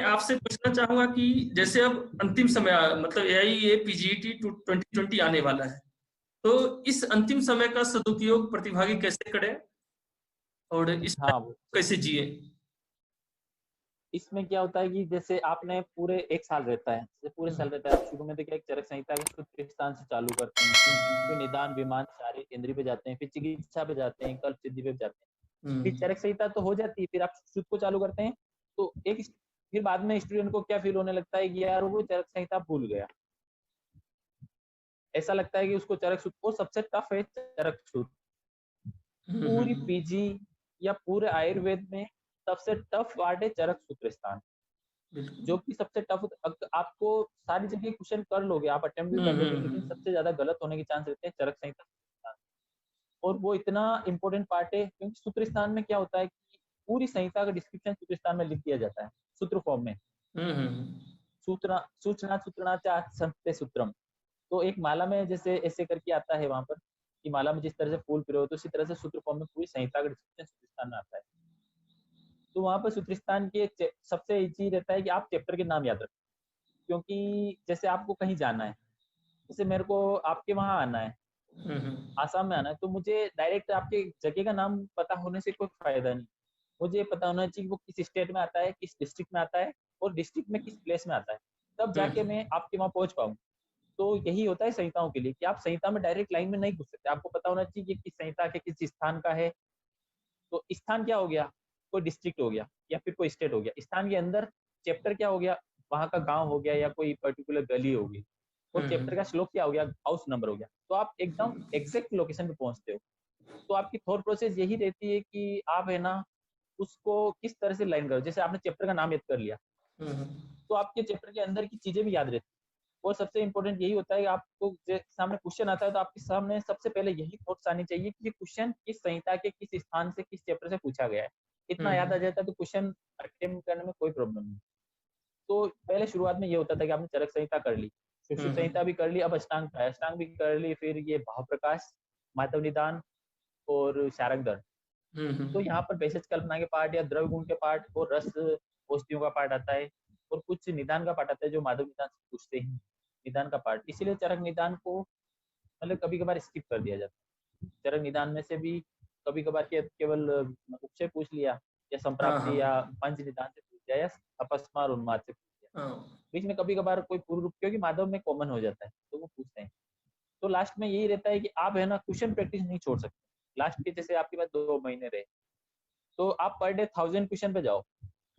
आपसे पूछना चाहूंगा कि जैसे अब अंतिम समय मतलब यही ये पीजीटी 2020 आने वाला है, तो इस अंतिम समय का सदुपयोग प्रतिभागी कैसे करें और इस हाँ, कैसे जिए? इसमें क्या होता है कि जैसे आपने पूरे 1 साल रहता है, जैसे पूरे साल रहता है, आप शुरू में तो क्या एक चरक संहिता के सूत्र स्थान से चालू करते हैं, फिर निदान, विमान, शारीरिक, इंद्रिय पे जाते हैं, फिर चिकित्सा पे जाते हैं, कल्प सिद्धि पे जाते हैं। फिर चरक संहिता तो हो जाती है, फिर आप सूत्र को चालू करते हैं, तो एक फिर बाद में स्टूडेंट को क्या फील होने लगता है कि यार वो चरक संहिता भूल गया। ऐसा लगता है कि उसको चरक सूत्र, और सबसे टफ है चरक सूत्र। पूरी पीजी या पूरे आयुर्वेद में सबसे टफ पार्ट है चरक सूत्र स्थान, जो कि सबसे टफ। आपको सारी जगह क्वेश्चन कर लोगे, आप अटेम्प्ट भी कर लोगे, लेकिन सबसे ज्यादा गलत होने के चांस रहते हैं चरक संहिता सूत्र स्थान। और वो इतना इंपॉर्टेंट पार्ट है क्योंकि सूत्र स्थान में क्या होता है कि पूरी संहिता का डिस्क्रिप्शन सूत्र स्थान में लिख दिया जाता है, सूत्र फॉर्म में। सूत्र सूचना सूत्रणा चा संस्ते सूत्रम। तो एक माला में जैसे ऐसे करके आता है वहां पर कि माला में जिस तरह से फूल पिरो, तो उसी तरह से सूत्र फॉर्म में पूरी संहिता का डिस्क्रिप्शन सूत्र स्थान में आता है। तो वहां पर सूत्र स्थान के सबसे इजी रहता है कि आप चैप्टर के नाम याद रखें, क्योंकि जैसे आपको कहीं जाना है, जैसे मेरे को आपके वहां आना है, आसाम में आना है, तो मुझे डायरेक्ट आपके जगह का नाम पता होने से कोई फायदा नहीं। मुझे पता होना चाहिए कि वो किस स्टेट में आता है, किस डिस्ट्रिक्ट में आता है, और डिस्ट्रिक्ट में किस प्लेस में आता है, तब जाके मैं आपके वहां पहुंच पाऊँ। तो यही होता है संहिताओं के लिए कि आप संहिता में डायरेक्ट लाइन में नहीं घुस सकते, आपको पता होना चाहिए कि किस संहिता के किस स्थान का है। तो स्थान क्या हो गया, कोई डिस्ट्रिक्ट हो गया या फिर कोई स्टेट हो गया। स्थान के अंदर चैप्टर क्या हो गया, वहां का गांव हो गया या कोई पर्टिकुलर गली होगी। और चैप्टर का श्लोक क्या हो गया, हाउस नंबर हो गया। तो आप एकदम एग्जैक्ट लोकेशन पे पहुंचते हो। तो आपकी थॉट प्रोसेस यही रहती है कि आप है ना उसको किस तरह से लाइन करो। जैसे आपने चैप्टर का नाम याद कर लिया, तो आपके चैप्टर के अंदर की चीजें भी याद रहती है। और सबसे इंपॉर्टेंट यही होता है कि आपको सामने क्वेश्चन आता है तो आपके सामने सबसे पहले यही थॉट्स आनी चाहिए कि ये क्वेश्चन किस संहिता के किस स्थान से किस चैप्टर से पूछा गया है। इतना याद आ जाता है तो क्वेश्चन अटेम्प्ट करने में कोई प्रॉब्लम नहीं। तो पहले शुरुआत में ये होता था कि आपने चरक संहिता कर ली, सुश्रुत संहिता भी कर ली, अब अष्टांग का है, अष्टांग भी कर ली, फिर ये भाव प्रकाश, माधव निदान और शारक दर। तो यहाँ पर भेषज कल्पना के पार्ट या द्रव्य गुण के पार्ट और रस औषधियों का पार्ट आता है, और कुछ निदान का पार्ट आता है जो माधव निदान से पूछते हैं, निदान का पार्ट। इसीलिए चरक निदान को मतलब कभी कभार स्किप कर दिया जाता है। चरक निदान में से भी कभी कभार केवल उपचय पूछ लिया, या संप्राप्ति या पंच निदान से पूछ लिया, या अपस्मार उन्माद से पूछ लिया। बीच में कभी कभार कोई पूर्व रूप, क्योंकि माधव में कॉमन हो जाता है तो वो पूछते हैं। तो लास्ट में यही रहता है कि आप है ना क्वेश्चन प्रैक्टिस नहीं छोड़ सकते। लास्ट के जैसे आपके पास 2 महीने रहे, तो आप पर डे 1000 क्वेश्चन पे जाओ।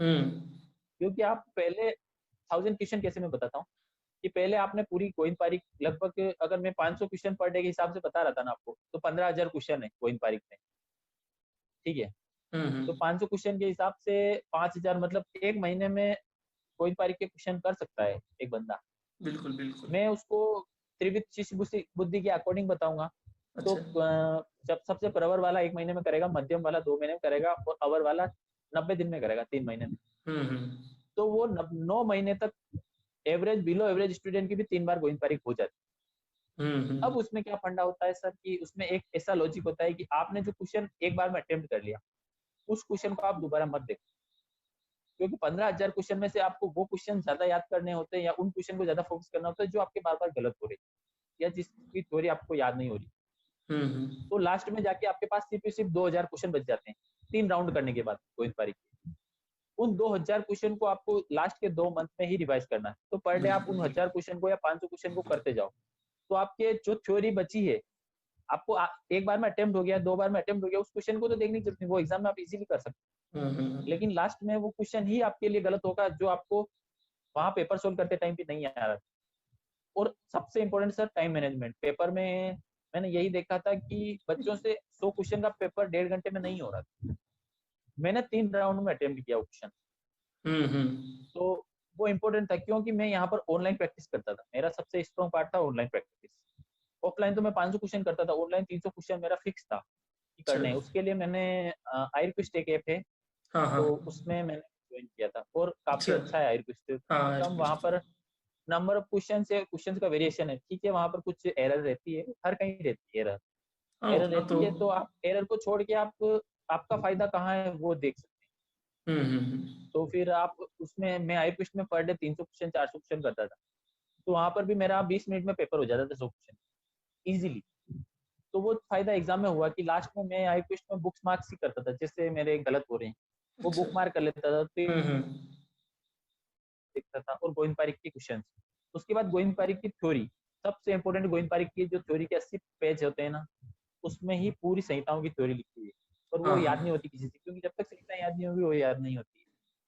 क्योंकि आप पहले 1000 क्वेश्चन कैसे, मैं बताता हूँ कि पहले आपने पूरी गोविंद पारिक लगभग, अगर मैं 500 क्वेश्चन पर डे के हिसाब से बता रहा था ना आपको, तो 15,000 क्वेश्चन है गोविंद पारिक में, ठीक है। तो 500 क्वेश्चन के हिसाब से 5,000, मतलब एक महीने में गोविंद पारिक के क्वेश्चन कर सकता है एक बंदा। बिल्कुल बिल्कुल। मैं उसको त्रिविध शिष्य बुद्धि के अकॉर्डिंग बताऊंगा। तो जब सबसे प्रवर वाला 1 महीने में करेगा, मध्यम वाला 2 महीने में करेगा, और अवर वाला 90 दिन में करेगा, 3 महीने में। तो वो 9 महीने तक एवरेज, बिलो एवरेज स्टूडेंट की भी 3 बार गोविंद पारिक हो जाती है। अब उसमें क्या फंडा होता है सर, कि उसमें एक ऐसा लॉजिक होता है कि आपने जो क्वेश्चन एक बार में अटेम्प्ट कर लिया, उस क्वेश्चन को आप दोबारा मत देखो। क्योंकि 15,000 क्वेश्चन में से आपको वो क्वेश्चन ज्यादा याद करने होते हैं, या उन क्वेश्चन को ज्यादा फोकस करना होता है जो आपके बार बार गलत हो रही है, या जिसकी थ्योरी आपको याद नहीं हो रही। तो लास्ट में जाके आपके पास सिर्फ 2,000 क्वेश्चन बच जाते हैं 3 राउंड करने के बाद गोविंद पारिक के। उन 2,000 क्वेश्चन को आपको लास्ट के 2 मंथ में ही रिवाइज करना है। तो पर डे आप उन 1000 क्वेश्चन को या 500 क्वेश्चन को करते जाओ, तो आपके जो थ्योरी बची है, आपको एक बार में अटेम्प्ट हो गया, 2 बार में अटेम्प्ट हो गया, उस क्वेश्चन को तो देखने की जरूरत नहीं, वो एग्जाम में आप इजीली कर सकते हैं। लेकिन लास्ट में वो क्वेश्चन ही आपके लिए गलत होगा जो आपको वहां पेपर सोल्व करते टाइम पे नहीं आ रहा। और सबसे important sir, time management. Paper में मैंने यही देखा था कि बच्चों से 100 क्वेश्चन का पेपर 1.5 घंटे में नहीं हो रहा था। मैंने 3 राउंड में अटेम्प्ट किया क्वेश्चन। तो वो इम्पोर्टेंट था क्योंकि मैं यहाँ पर ऑनलाइन प्रैक्टिस करता था। मेरा सबसे स्ट्रॉन्ग पार्ट था ऑनलाइन प्रैक्टिस। ऑफलाइन तो मैं 500 क्वेश्चन करता था, ऑनलाइन 300 क्वेश्चन मेरा फिक्स था कि करने है। उसके लिए मैंने आयरक्विस्ट एक ऐप है, तो उसमें मैंने ज्वाइन किया था, और काफी अच्छा है आयरक्विस्ट। कम वहाँ पर नंबर ऑफ क्वेश्चन से क्वेश्चन का वेरिएशन है, ठीक है। वहाँ पर कुछ एरर रहती है, हर कहीं रहती है एरर, एरर रहती है। तो आप एरर को छोड़ के आप आपका फायदा कहाँ है वो देख सकते हैं। तो फिर आप उसमें मैं आयुर्वेद में पर डे 300 क्वेश्चन 400 क्वेश्चन करता था, तो वहां पर भी मेरा 20 मिनट में पेपर हो जाता था 100 क्वेश्चन इजीली। तो वो फायदा एग्जाम में हुआ कि लास्ट में मैं आयुर्वेद में बुक्स मार्क्स ही करता था, जैसे मेरे गलत हो रहे हैं वो अच्छा। बुक मार्क कर लेता था, तो हम्म। देखता था। और गोविंद पारिक के क्वेश्चन, उसके बाद गोविंद पारिक की थ्योरी, सबसे इंपॉर्टेंट गोविंद पारिक की जो थ्योरी के 80 पेज होते हैं ना, उसमें ही पूरी संहिताओं की थ्योरी लिखी है, और वो हाँ याद नहीं हाँ। होती किसी से, क्योंकि जब तक संहिता याद नहीं होगी वो याद नहीं होती।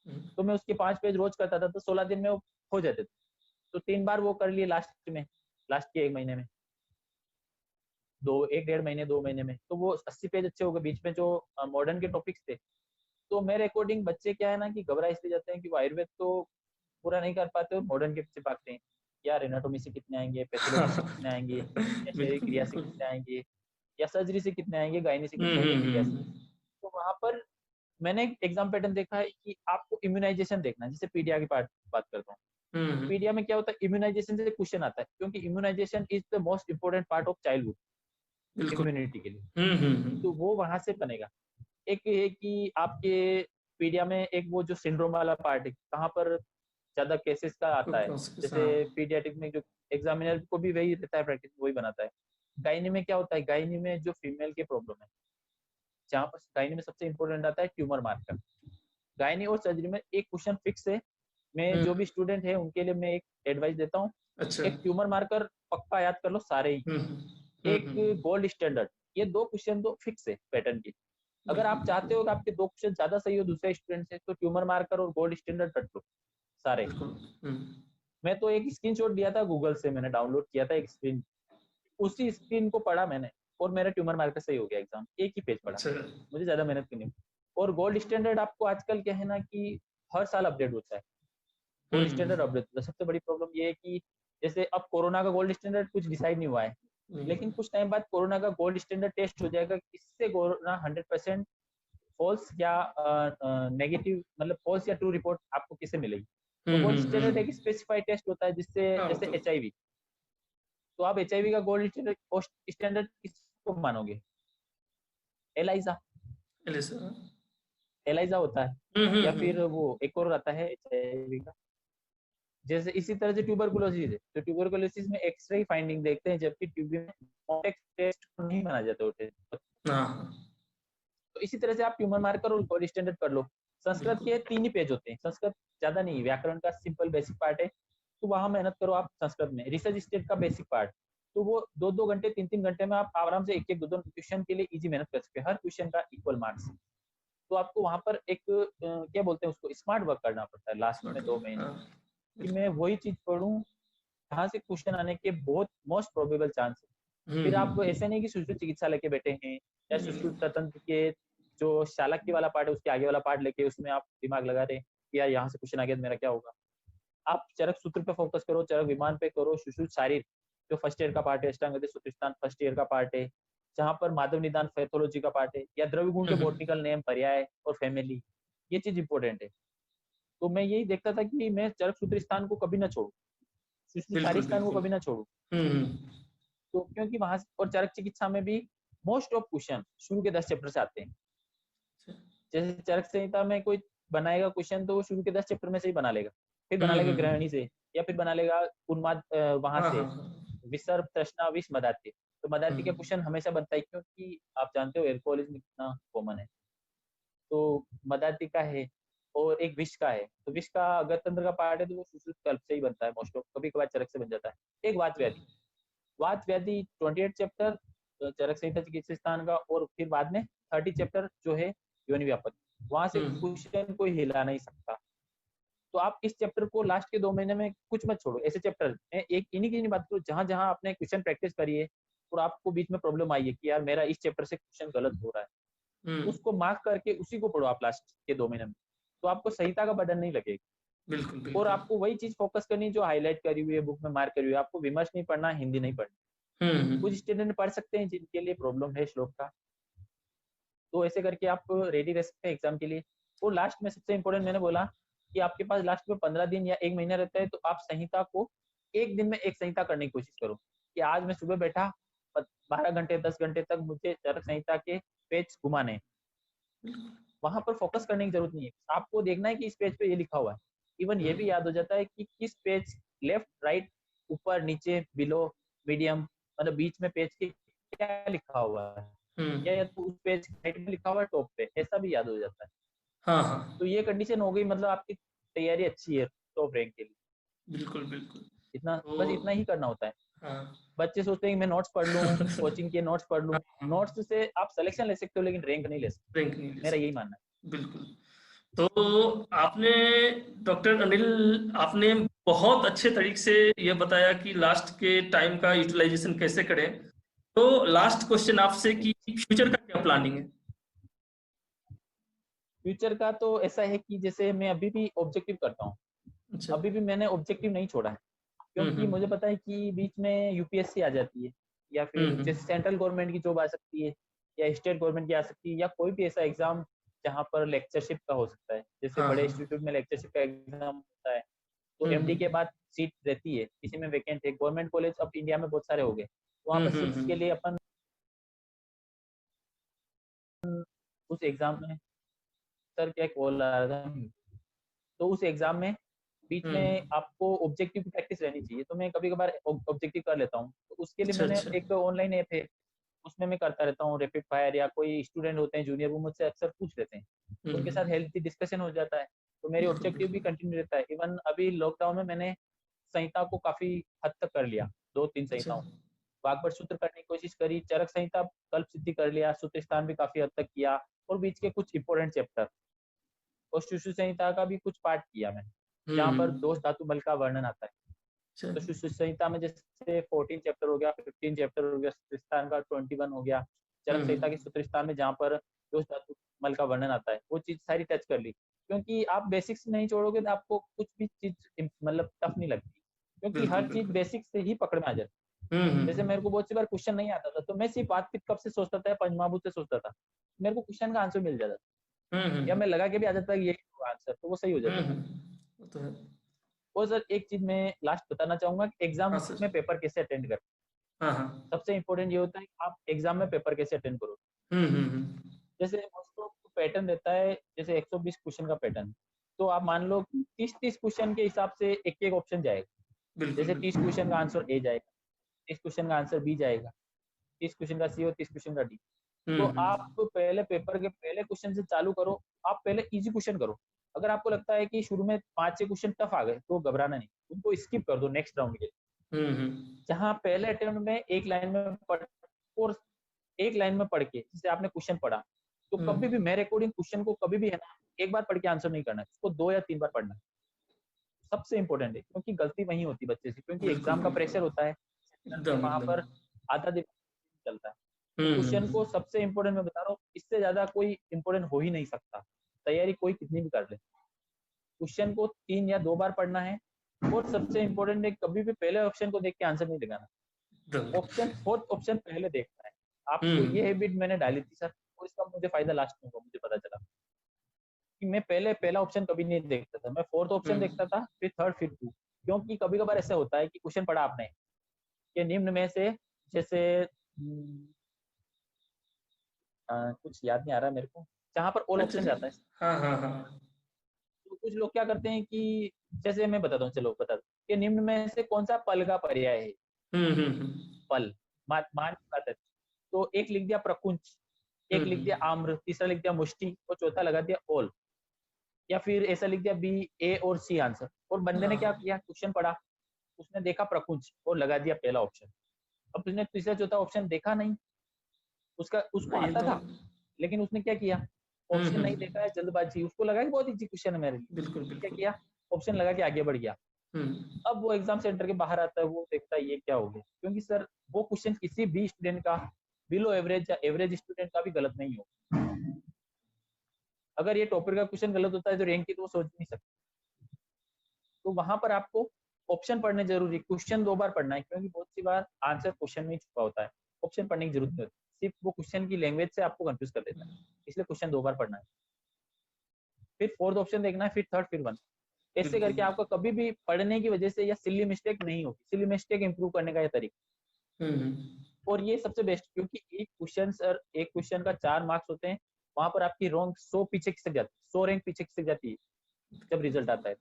हम्म। तो मैं उसके 5 पेज रोज करता था, तो 16 दिन में वो हो जाते थे। तो 3 बार वो कर लिए लास्ट में, लास्ट के 1 महीने में, दो 1 डेढ़ महीने 2 महीने में, तो वो 80 पेज अच्छे हो गए। बीच में जो मॉडर्न के टॉपिक्स थे, तो मेरे अकॉर्डिंग बच्चे क्या है ना कि घबरा इसलिए जाते हैं कि वो आयुर्वेद तो पूरा नहीं कर पाते और मॉडर्न के पीछे भागते हैं। यार एनाटोमी से कितने आएंगे, पैथोलॉजी से कितने आएंगे, या शरीर बिल्कुल क्रिया से बिल्कुल। कितने आएंगे, या सर्जरी से कितने आएंगे, गायनी से कितने आएंगे, पीडिया से। हम्म। तो वहां पर मैंने एक एग्जाम पैटर्न देखा है कि आपको इम्यूनाइजेशन देखना है। जैसे पीडिया की पार्ट बात करता हूँ, तो हम्म। पीडिया में क्या होता है, इम्यूनाइजेशन से क्वेश्चन आता है, क्योंकि immunization is the most important part of childhood बिल्कुल। इम्यूनिटी के लिए। हम्म। तो वो वहां से बनेगा। एक ये कि आपके पीडिया में एक वो जो सिंड्रोम वाला पार्ट है, कहाँ पर ज्यादा केसेस का आता है, जैसे हाँ। पीडियाट्रिक में जो एग्जामिनर को भी वही रहता है, प्रैक्टिस वही बनाता है। गायनी में क्या होता है, गायनी में जो फीमेल के प्रॉब्लम है, जहाँ पर गायनी में सबसे इंपॉर्टेंट आता है ट्यूमर मार्कर। गायनी और सर्जरी में एक क्वेश्चन फिक्स है, मैं जो हम्म। भी स्टूडेंट है उनके लिए मैं एक एडवाइस देता हूँ। अच्छा। एक ट्यूमर मार्कर पक्का याद कर लो सारे ही। एक हम्म। गोल्ड स्टैंडर्ड, ये 2 क्वेश्चन तो फिक्स है पैटर्न की। अगर बिल्कुल आप चाहते बिल्कुल। हो कि आपके 2 क्वेश्चन ज्यादा सही हो दूसरे स्टूडेंट से, तो ट्यूमर मार्कर और गोल्ड स्टैंडर्ड रट लो सारे। बिल्कुल। मैं तो एक स्क्रीनशॉट लिया था गूगल से, मैंने डाउनलोड किया था एक स्क्रीन, उसी स्क्रीन को पढ़ा मैंने, और मेरा ट्यूमर मार्कर सही हो गया एग्जाम, एक ही पेज पढ़ा, अच्छा। मुझे ज्यादा मेहनत करनी पड़ी। और गोल्ड स्टैंडर्ड आपको आजकल क्या है ना कि हर साल अपडेट होता है, गोल्ड स्टैंडर्ड हम्म। अपडेट होता है। सबसे बड़ी प्रॉब्लम ये है कि जैसे अब कोरोना का गोल्ड स्टैंडर्ड कुछ डिसाइड नहीं हुआ है, नहीं लेकिन हुआ। कुछ टाइम बाद कोरोना का गोल्ड स्टैंडर्ड टेस्ट हो जाएगा, इससे कोरोना 100% फॉल्स या नेगेटिव, मतलब फॉल्स या ट्रू रिपोर्ट आपको किससे मिलेगी। तो गोल्ड स्टैंडर्ड एक हम्म। स्पेसिफाइड टेस्ट होता है, जिससे हाँ वो जैसे तो। HIV, तो आप HIV का गोल्ड स्टैंडर्ड किसको मानोगे, एलाइजा, एलिसा। एलाइजा होता है, या फिर हम्म। वो एक और आता है HIV का। जैसे इसी तरह से ट्यूबरकुलोसिस है, तो ट्यूबरकुलोसिस में एक्सरे फाइंडिंग देखते हैं, जबकि ट्यूबिंग में कॉन्टेक्ट टेस्ट नहीं माना जाता वो टेस्ट। हाँ हाँ। तो इसी तरह से आप ट्यूमर मार्कर और गोल्ड स्टैंडर्ड कर लो। संस्कृत बिल्कुल। के 3 ही पेज होते हैं, संस्कृत ज्यादा नहीं, व्याकरण का सिंपल बेसिक पार्ट है, तो वहां मेहनत करो आप संस्कृत में। रिसर्च स्टेट का बेसिक पार्ट, तो वो 2-2 घंटे 3-3 घंटे में आप आराम से एक एक 2-2 क्वेश्चन के लिए इजी मेहनत कर सकते हैं, हर क्वेश्चन का इक्वल मार्क्स। तो आपको वहां पर एक क्या बोलते हैं उसको, स्मार्ट वर्क करना पड़ता है लास्ट में स्मार्ट 2 महीने, हाँ। कि मैं वही चीज पढ़ूं जहाँ से क्वेश्चन आने के बहुत मोस्ट प्रोबेबल चांस है। फिर आप हम्म। ऐसे नहीं कि सुश्रुत चिकित्सा लेके बैठे हैं, या नहीं। सुश्रुत तंत्र के जो शालाक्य वाला पार्ट है उसके आगे वाला पार्ट लेके उसमें आप दिमाग लगा रहे हैं कि यार यहाँ से क्वेश्चन आ गया तो मेरा क्या होगा। आप चरक सूत्र पे फोकस करो, चरक विमान पे करो, सुश्रुत शारीर जो फर्स्ट ईयर का पार्ट है, अष्टांग सूत्रस्थान फर्स्ट ईयर का पार्ट है, जहाँ पर माधव निदान पैथोलॉजी का पार्ट है, या द्रव्य गुण के हम्म। बॉटनिकल नेम, पर्याय और फैमिली, ये चीज इंपॉर्टेंट है। तो मैं यही देखता था कि मैं चरक सूत्र स्थान को कभी ना छोड़ू, सुश्रुत शारीर बिल्कुल स्थान को बिल्कुल। कभी ना छोड़ू। हम्म। तो क्योंकि वहां और चरक चिकित्सा में भी मोस्ट ऑफ क्वेश्चन शुरू के 10 चैप्टर से आते हैं। जैसे चरक संहिता में कोई बनाएगा क्वेश्चन, तो वो शुरू के 10 चैप्टर में से ही बना लेगा, फिर बना लेगा हम्म। ग्रहणी से, या फिर बना लेगा उन्माद वहां हाँ से, हाँ हाँ। विसर्प तृष्णा विष मदात्य। तो मदात्य का हम्म। क्वेश्चन हमेशा बनता है, क्योंकि आप जानते हो एल्कोहलिज्म कितना कॉमन है। तो मदात्य का है, और एक विष का है, तो विष का अगर तंत्र का पार्ट है तो वो सुश्रुत कल्प से ही बनता है मोस्ट ऑफ, कभी कभार चरक से बन जाता है। एक वात व्याधि, वात व्याधि 28 चैप्टर चरक संहिता चिकित्सा स्थान का, और फिर बाद में 30 चैप्टर जो है योनि व्यापक, वहां से हम्म। क्वेश्चन कोई हिला नहीं सकता। तो आप इस चैप्टर को लास्ट के 2 महीने में कुछ मत छोड़ो, ऐसे चैप्टर मैं एक इन्हीं की नहीं बात करूँ, जहां जहां आपने क्वेश्चन प्रैक्टिस करी है और आपको बीच में प्रॉब्लम आई है कि यार मेरा इस चैप्टर से क्वेश्चन गलत हो रहा है, हम्म। उसको मार्क करके उसी को पढ़ो आप लास्ट के 2 महीने में, तो आपको संहिता का बर्डन नहीं लगेगा। बिल्कुल और बिल्कुल। आपको वही चीज फोकस करनी है जो हाईलाइट करी हुई है बुक में, मार्क करी हुई है, आपको विमर्श नहीं पढ़ना, हिंदी नहीं पढ़नी। कुछ हम्म। स्टूडेंट पढ़ सकते हैं जिनके लिए प्रॉब्लम है श्लोक का, तो ऐसे करके आप रेडी रह सकते हैं एग्जाम के लिए। और लास्ट में सबसे इंपॉर्टेंट मैंने बोला कि आपके पास लास्ट में 15 दिन या 1 महीना रहता है, तो आप संहिता को एक दिन में एक संहिता करने की कोशिश करो, कि आज मैं सुबह बैठा 12 घंटे 10 घंटे तक मुझे चरक संहिता के पेज घुमाने, वहां पर फोकस करने की जरूरत नहीं है, आपको देखना है कि इस पेज पे ये लिखा हुआ है। इवन ये भी याद हो जाता है कि किस पेज, लेफ्ट राइट ऊपर नीचे बिलो मीडियम, मतलब बीच में पेज के क्या लिखा हुआ है, या तो उस पेज राइट में लिखा हुआ है टॉप पे, ऐसा भी याद हो जाता है। हाँ हाँ तो ये कंडीशन हो गई, मतलब आपकी तैयारी अच्छी है टॉप रैंक के लिए। बिल्कुल बिल्कुल। इतना तो बस इतना ही करना होता है। हाँ बच्चे सोचते हैं कि मैं नोट्स पढ़ लूं, कोचिंग के नोट्स पढ़ लूं। हाँ हाँ, नोट्स से आप सिलेक्शन ले सकते हो लेकिन रैंक नहीं ले सकते, रैंक नहीं ले मेरा यही सकते, मानना है। बिल्कुल। तो आपने, डॉक्टर अनिल, आपने बहुत अच्छे तरीके से ये बताया कि लास्ट के टाइम का यूटिलाइजेशन कैसे करें। तो लास्ट क्वेश्चन आपसे कि फ्यूचर का क्या प्लानिंग है? फ्यूचर का तो ऐसा है कि जैसे मैं अभी भी ऑब्जेक्टिव करता हूँ, अच्छा। अभी भी मैंने ऑब्जेक्टिव नहीं छोड़ा है, क्योंकि मुझे हम्म पता है कि बीच में यूपीएससी आ जाती है, या फिर जैसे हम्म सेंट्रल गवर्नमेंट की जॉब आ सकती है, या स्टेट गवर्नमेंट की आ सकती है, या कोई भी ऐसा एग्जाम जहाँ पर लेक्चरशिप का हो सकता है। जैसे हाँ बड़े हाँ इंस्टीट्यूट में लेक्चरशिप का एग्जाम होता है, तो एमडी के हम्म बाद सीट रहती है, किसी में वैकेंट है। गवर्नमेंट कॉलेज अब इंडिया में बहुत सारे हो गए, तो वहाँ पर सीट्स के हम्म। लिए अपन उस एग्जाम में, सर क्या कॉल आ रहा था, तो उस एग्जाम में बीच में हम्म। आपको ऑब्जेक्टिव की प्रैक्टिस रहनी चाहिए, तो मैं कभी कभार ऑब्जेक्टिव कर लेता हूँ। तो उसके लिए अच्छा मैंने अच्छा। एक ऑनलाइन ऐप है, उसमें मैं करता रहता हूँ रैपिड फायर, या कोई स्टूडेंट होते हैं जूनियर, वो मुझसे अक्सर पूछ लेते हैं, तो उनके साथ हम्म। हेल्थी डिस्कशन हो जाता है, तो मेरी बिल्कुल ऑब्जेक्टिव भी बिल्कुल। कंटिन्यू रहता है। इवन अभी लॉकडाउन में मैंने संहिता को काफी हद तक कर लिया, 2-3 अच्छा। संहिताओं, वाग्भट सूत्र करने की कोशिश करी, चरक संहिता कल्प सिद्धि कर लिया, सूत्र स्थान भी काफी हद तक किया, और बीच के कुछ इंपॉर्टेंट चैप्टर और सुश्रुत संहिता का भी कुछ पाठ किया मैंने, जहाँ पर दोष हम्म। धातु बल का वर्णन आता है। अच्छा। तो सुश्रुत संहिता में जैसे 14 चैप्टर हो गया, 15 चैप्टर हो गया, सूत्र स्थान का 21 हो गया, चरक संहिता के हम्म। सूत्र स्थान में जहाँ पर दोष धातु मल का वर्णन आता है, वो चीज सारी टच कर ली। क्योंकि आप बेसिक्स नहीं छोड़ोगे तो आपको कुछ भी चीज मतलब टफ नहीं लगती, क्योंकि बिल्कुल हर चीज बिल्कुल। बेसिक से ही पकड़ में आ जाती है। जैसे मेरे को बहुत सी बार क्वेश्चन नहीं आता था, तो मैं सिर्फ बात कब से सोचता था, पंचमहाभूत से सोचता था, मेरे को क्वेश्चन का आंसर मिल जाता था, या मैं लगा के भी आ जाता था ये आंसर, तो वो सही हो जाता था। वो तो है। और सर एक चीज मैं लास्ट बताना चाहूंगा कि हाँ एग्जाम सर। में पेपर कैसे अटेंड करें। हाँ हाँ। सबसे इंपॉर्टेंट ये होता है कि आप एग्जाम में पेपर कैसे अटेंड करो। हम्म। जैसे मोस्ट ऑफ पैटर्न रहता है, जैसे 120 क्वेश्चन का पैटर्न, तो आप मान लो 30-30 क्वेश्चन के हिसाब से एक एक ऑप्शन जाएगा। बिल्कुल जैसे 30 बिल्कुल। क्वेश्चन का आंसर ए जाएगा, 30 क्वेश्चन का आंसर बी जाएगा, 30 क्वेश्चन का सी और 30 क्वेश्चन का डी। तो आप हम्म। पहले पेपर के पहले क्वेश्चन से चालू करो, आप पहले इजी क्वेश्चन करो। अगर आपको लगता है कि शुरू में 5-6 क्वेश्चन टफ आ गए, तो घबराना नहीं, उनको स्किप कर दो नेक्स्ट राउंड के लिए। हम्म। जहाँ पहले अटेम्प्ट में एक लाइन में पढ़, और एक लाइन में पढ़ के जैसे आपने क्वेश्चन पढ़ा, तो कभी भी मेरे अकॉर्डिंग क्वेश्चन को कभी भी है ना एक बार पढ़ के आंसर नहीं करना है, उसको 2 या 3 बार पढ़ना है। सबसे इंपॉर्टेंट है, क्योंकि गलती वहीं होती है बच्चे से, क्योंकि बिल्कुल एग्जाम का बिल्कुल। प्रेशर होता है, एकदम वहां एकदम। पर आधा दिन चलता है। तो क्वेश्चन को हम्म। सबसे इंपॉर्टेंट मैं बता रहा हूँ, इससे ज्यादा कोई इंपॉर्टेंट हो ही नहीं सकता, तैयारी कोई कितनी भी कर ले, क्वेश्चन को 3 या 2 बार पढ़ना है। और सबसे इंपॉर्टेंट है, कभी भी पहले ऑप्शन को देख के आंसर नहीं लगाना, एकदम। ऑप्शन फोर्थ ऑप्शन पहले देखना है आपको। ये हम्म हैबिट मैंने डाली थी सर, और इसका मुझे फायदा लास्ट में हुआ, मुझे पता चला कि मैं पहले पहला ऑप्शन कभी नहीं देखता था, मैं फोर्थ ऑप्शन देखता हम्म। था, फिर थर्ड, फिर टू। क्योंकि कभी कभार ऐसा होता है कि क्वेश्चन पढ़ा आपने कि निम्न में से, जैसे कुछ याद नहीं आ रहा मेरे को, जहां पर ऑल अच्छा ऑप्शन अच्छा। जाता है, हाँ हाँ हाँ। तो कुछ लोग क्या करते हैं कि, जैसे मैं बताता हूँ, चलो बता दो कि निम्न में से कौन सा पल का पर्याय है। हम्म। पल, मान की बात है, तो एक लिख दिया प्रकुंच, एक लिख दिया हम्म। आम्र, तीसरा लिख दिया मुष्टि, और चौथा लगा दिया ओल, या फिर ऐसा लिख दिया बी, ए और सी आंसर। और बंदे ने क्या हाँ। किया, क्वेश्चन पढ़ा, उसने देखा प्रकुंच और लगा दिया पहला ऑप्शन। अब उसने तीसरा चौथा ऑप्शन देखा नहीं, उसका उसको ये आता तो। था, लेकिन उसने क्या किया, ऑप्शन नहीं देखा हम्म। है, जल्दबाजी, उसको लगा कि बहुत इजी क्वेश्चन है मेरे लिए, बिल्कुल उसने क्या बिल्कुल। किया, ऑप्शन लगा के आगे बढ़ गया। हम्म। अब वो एग्जाम सेंटर के बाहर आता है, वो देखता है ये क्या हो गया, क्योंकि सर वो क्वेश्चन किसी भी स्टूडेंट का, बिलो एवरेज या एवरेज स्टूडेंट का भी गलत नहीं हो। अगर ये टॉपर का क्वेश्चन गलत होता है तो रैंक की तो वो सोच नहीं सकते। तो वहां पर आपको ऑप्शन पढ़ने जरूरी, क्वेश्चन 2 बार पढ़ना है, क्योंकि बहुत सी बार आंसर क्वेश्चन में ही छुपा होता है, ऑप्शन पढ़ने की जरूरत नहीं होती, सिर्फ वो क्वेश्चन की लैंग्वेज से आपको कंफ्यूज कर देता है, इसलिए क्वेश्चन 2 बार पढ़ना है, फिर फोर्थ ऑप्शन देखना है, फिर थर्ड, फिर वन। ऐसे बिल्कुल करके बिल्कुल। आपका कभी भी पढ़ने की वजह से या सिली मिस्टेक नहीं होगी, सिली मिस्टेक इंप्रूव करने का ये तरीका। हम्म। और ये सबसे बेस्ट, क्योंकि एक क्वेश्चन सर, एक क्वेश्चन का 4 मार्क्स होते हैं, वहां पर आपकी रैंक 100 पीछे खिसक जाती है, 100 रैंक पीछे खिसक जाती है जब रिजल्ट आता है।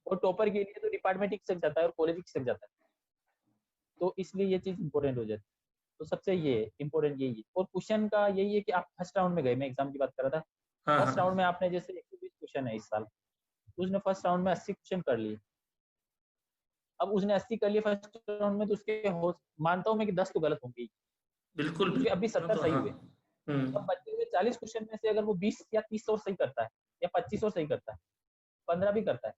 और टॉपर के लिए तो डिपार्टमेंट ही खिसक जाता है और कॉलेज ही खिसक जाता है। तो इसलिए ये चीज इंपॉर्टेंट हो जाती है। तो सबसे ये इम्पोर्टेंट यही है। और क्वेश्चन का यही है कि आप फर्स्ट राउंड में गए, मैं एग्जाम की बात कर रहा था। फर्स्ट राउंड में आपने जैसे 120 क्वेश्चन है इस साल, तो उसने फर्स्ट राउंड में 80 क्वेश्चन कर लिए। अब उसने 80 कर लिए फर्स्ट राउंड में, तो उसके मानता हूँ मैं कि 10 तो गलत होंगे ही, बिल्कुल क्योंकि अभी 70 सही हुए। अब बचे हुए 40 क्वेश्चन में से अगर वो 20 या 30 और सही करता है, या 25 और सही करता है, 15 भी करता है,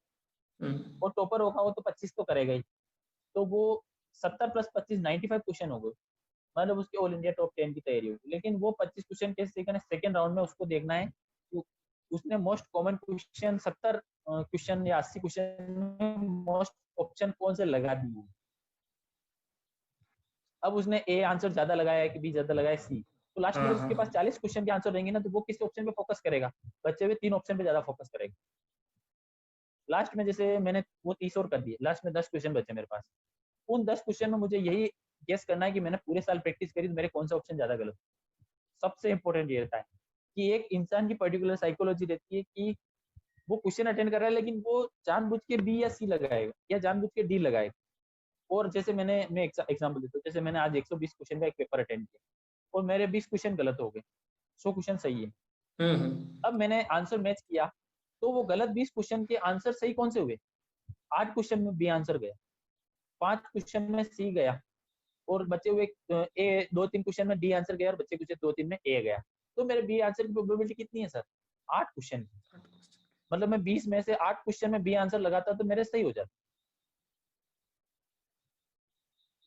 और टॉपर होगा वो तो 25 तो करेगा ही, तो वो 70 प्लस 25 95 क्वेश्चन हो गए, मतलब उसके ऑल इंडिया टॉप 10 की तैयारी होगी। लेकिन वो 25 क्वेश्चन कैसे करना है, सेकंड राउंड में उसको देखना है कि उसने मोस्ट कॉमन क्वेश्चन 70 क्वेश्चन या 80 क्वेश्चन में मोस्ट ऑप्शन कौन से लगा दिए। अब उसने ए आंसर ज्यादा लगाया है कि बी ज्यादा लगाया है, सी, तो लास्ट में जब उसके पास 40 क्वेश्चन के आंसर रहेंगे ना, तो वो किस ऑप्शन पे फोकस करेगा, बचे हुए 3 ऑप्शन पे ज्यादा फोकस करेगा। लास्ट में जैसे मैंने वो 30 और कर दिए, लास्ट में 10 क्वेश्चन बचे मेरे पास, उन 10 क्वेश्चन में मुझे यही गेस करना है कि मैंने पूरे साल प्रैक्टिस करी तो मेरे कौन सा ऑप्शन ज्यादा गलत। सबसे इंपॉर्टेंट ये रहता है कि एक इंसान की पर्टिकुलर साइकोलॉजी रहती है कि वो क्वेश्चन अटेंड कर रहा है, लेकिन वो जानबूझ के बी या सी लगाएगा या जानबूझ के डी लगाएगा। और जैसे मैं एग्जांपल देता हूँ, जैसे मैंने आज 120 क्वेश्चन का एक पेपर अटेंड किया और मेरे 20 क्वेश्चन गलत हो गए, 100 क्वेश्चन सही है। अब मैंने आंसर मैच किया, तो वो गलत 20 क्वेश्चन के आंसर सही कौन से हुए, 8 क्वेश्चन में बी आंसर गया, 5 क्वेश्चन में सी गया, और बचे हुए ए 2-3 क्वेश्चन में डी आंसर गया, और बचे कुछ 2-3 में ए गया। तो मेरे बी आंसर की प्रोबेबिलिटी कितनी है सर, 8 क्वेश्चन। मतलब मैं 20 में से 8 क्वेश्चन में बी आंसर लगाता तो मेरे सही हो जाता।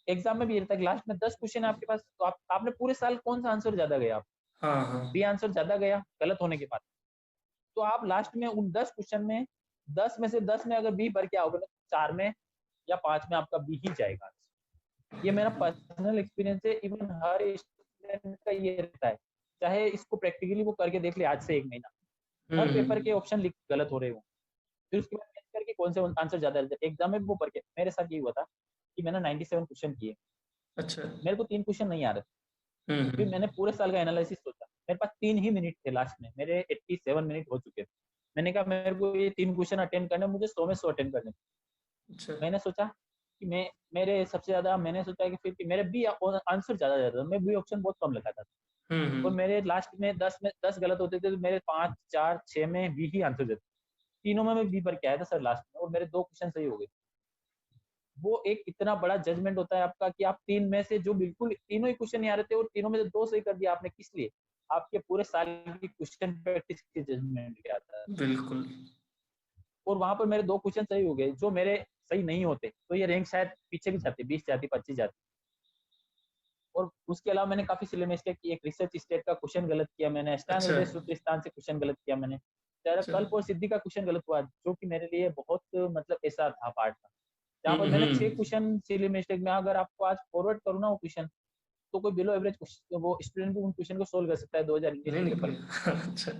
एग्जाम में भी रहता है, लास्ट में 10 क्वेश्चन है आपके पास, तो आपने पूरे साल कौन सा आंसर ज्यादा गया, बी आंसर ज्यादा गया गलत होने के बाद, तो आप लास्ट में उन 10 क्वेश्चन में 10 में से 10 में अगर बी भर के आओगे, 4 में या 5 में आपका बी ही जाएगा। ये मेरा पर्सनल एक्सपीरियंस है, इवन हर स्टूडेंट का ये रहता है, चाहे इसको प्रैक्टिकली वो करके देख ले आज से 1 महीना, हर पेपर के ऑप्शन गलत हो रहे हो, फिर उसके बाद मैच करके कौन से आंसर ज्यादा रहते हैं एग्जाम में वो पढ़ के। मेरे साथ ये हुआ था कि मैंने 97 क्वेश्चन किए, अच्छा, मेरे को 3 क्वेश्चन नहीं आ रहे, फिर मैंने पूरे साल का एनालिसिस सोचा, मेरे पास 3 ही मिनट थे, लास्ट में मेरे 87 मिनट हो चुके थे। मैंने कहा मेरे को ये 3 क्वेश्चन अटेंड करने, मुझे 100 में 100 अटेंड करने। अच्छा। मैंने सोचा कि मेरे सबसे ज्यादा मैंने सोचा कि फिर कि मेरे बी आंसर ज्यादा मैं बी ऑप्शन बहुत कम लगाता था, और मेरे लास्ट में 10 गलत होते थे, तो मेरे 5, 4, 6 में बी ही आंसर देते, तीनों में मैं बी पर क्या आया था सर लास्ट में, और मेरे 2 क्वेश्चन सही हो गए। वो एक इतना बड़ा जजमेंट होता है आपका कि आप 3 में से जो बिल्कुल तीनों ही क्वेश्चन नहीं आ रहे थे और तीनों में से 2 सही कर दिया आपने, किस लिए, आपके पूरे साल की क्वेश्चन प्रैक्टिस के जजमेंट क्या आता है। बिल्कुल। और वहां पर मेरे 2 क्वेश्चन सही हो गए, जो मेरे सही नहीं होते तो ये रैंक शायद पीछे भी जाती, 20 जाती, 25 जाती। और उसके अलावा मैंने काफी सिले मिस्टेक की, एक रिसर्च स्टेट का क्वेश्चन गलत किया मैंने, अष्टांग सूत्रस्थान से क्वेश्चन गलत किया मैंने, कल्प और सिद्धि का क्वेश्चन गलत हुआ, जो कि मेरे लिए बहुत मतलब ऐसा था पार्ट था, जहाँ पर मैंने 6 क्वेश्चन सिली मिस्टेक में, अगर आपको आज फॉरवर्ड करूँ ना वो क्वेश्चन, तो कोई बिलो एवरेज वो स्टूडेंट भी उन क्वेश्चन को सोल्व कर सकता है 2019 के पेपर में। अच्छा।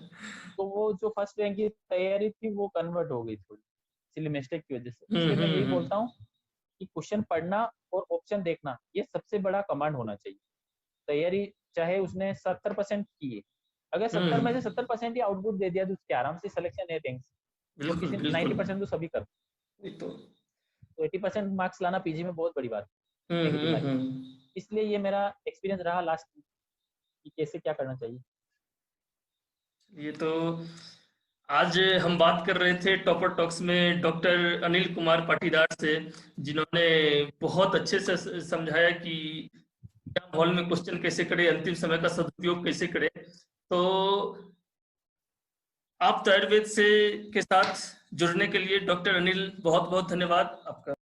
तो वो जो फर्स्ट रैंक की तैयारी थी वो कन्वर्ट हो गई थोड़ी सिली मिस्टेक की वजह से। इसलिए मैं यही बोलता हूँ कि क्वेश्चन पढ़ना और ऑप्शन देखना ये सबसे बड़ा कमांड होना चाहिए। तैयारी चाहे उसने 70% की है, अगर 70 में से 70% ही आउटपुट दे दिया तो उसके आराम से सिलेक्शन है रैंक से, और किसी 90% तो सभी करते, तो 80% मार्क्स लाना पीजी में बहुत बड़ी बात है। इसलिए ये मेरा एक्सपीरियंस रहा लास्ट में कि कैसे क्या करना चाहिए। ये तो आज हम बात कर रहे थे टॉपर टॉक्स में डॉक्टर अनिल कुमार पाटीदार से, जिन्होंने बहुत अच्छे से समझाया कि हॉल में क्वेश्चन कैसे करे, अंतिम समय का सदुपयोग कैसे करे। तो आप आयुर्वेद से के साथ जुड़ने के लिए डॉक्टर अनिल बहुत बहुत धन्यवाद आपका।